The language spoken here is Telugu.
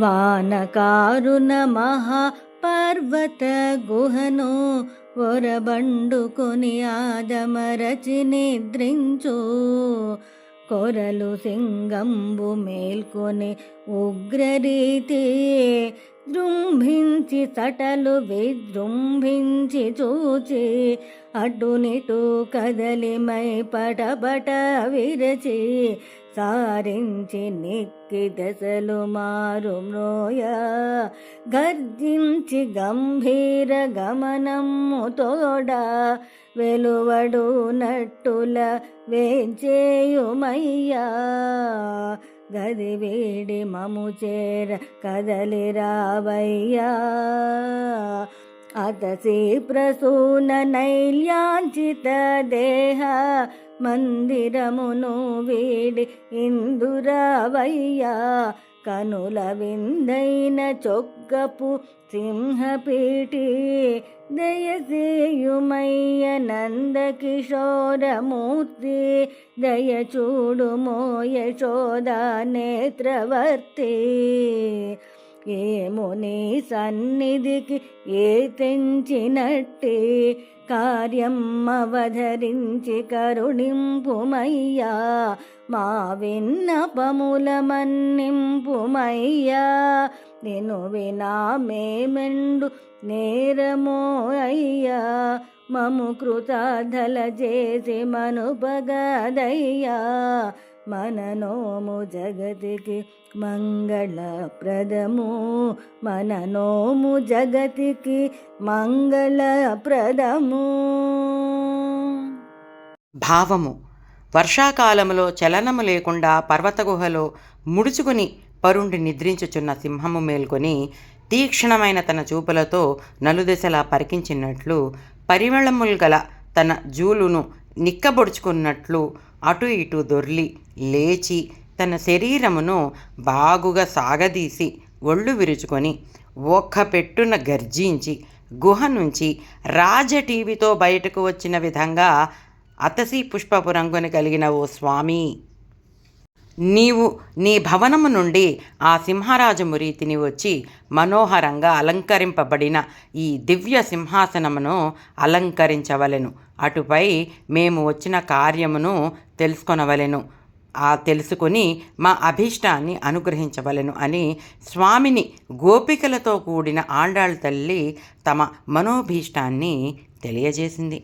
వానకారున మహాపర్వత గుహను ఒరబండుకొని ఆదమరచి నిద్రించు. కొరలు సింగంబు మేల్కొని ఉగ్రరీతి జృంభించి సటలు విజృంభించి చూచి అటునిటు కదలిమై పటపట విరచి సారించి నిక్కి దశలు మారు మ్రోయ గర్జించి గంభీర గమనము తోడ వెలువడు నట్టుల వేంచేయుమయ్యా. గది వేడి మము చేర కదలి రావయ్యా. అతసి ప్రసూన నైల్యాంచిత దేహ మందిరమును వీడి ఇందురావయ్యా. కనుల విందైన చొక్కపు సింహపీటి దయసేయుమయ్య నందకిశోరమూర్తి. దయచూడుమో యశోదా నేత్రవర్తి. ఏమో నీ సన్నిధికి ఏ తెంచినట్టి కార్యం అవధరించి కరుణింపుమయ్యా. మా విన్నపముల మన్నింపుమయ్యా. నిన్ను వినా మేమెండు నేరమో అయ్యా. మము కృతార్థల చేసి మనుపగదయ్యా. మననోము జగతికి మంగళప్రదము. మననోము జగతికి మంగళప్రదము. భావము: వర్షాకాలములో చలనము లేకుండా పర్వత గుహలో ముడుచుకుని పరుండి నిద్రించుచున్న సింహము మేల్కొని తీక్షణమైన తన చూపులతో నలుదెసలా పరికించినట్లు పరిమళములు గల తన జూలును నిక్కబొడుచుకున్నట్లు అటు ఇటు దొర్లి లేచి తన శరీరమును బాగుగా సాగదీసి ఒళ్ళు విరుచుకొని ఒక్క పెట్టున గర్జించి గుహ నుంచి రాజటీవీతో బయటకు వచ్చిన విధంగా అతసి పుష్పపు రంగుని కలిగిన ఓ స్వామి, నీవు నీ భవనము నుండి ఆ సింహరాజమురి తిని వచ్చి మనోహరంగా అలంకరింపబడిన ఈ దివ్య సింహాసనమును అలంకరించవలెను. అటుపై మేము వచ్చిన కార్యమును తెలుసుకొనవలెను. తెలుసుకొని మా అభీష్టాన్ని అనుగ్రహించవలెను అని స్వామిని గోపికలతో కూడిన ఆండాళ్ళ తల్లి తమ మనోభీష్టాన్ని తెలియజేసింది.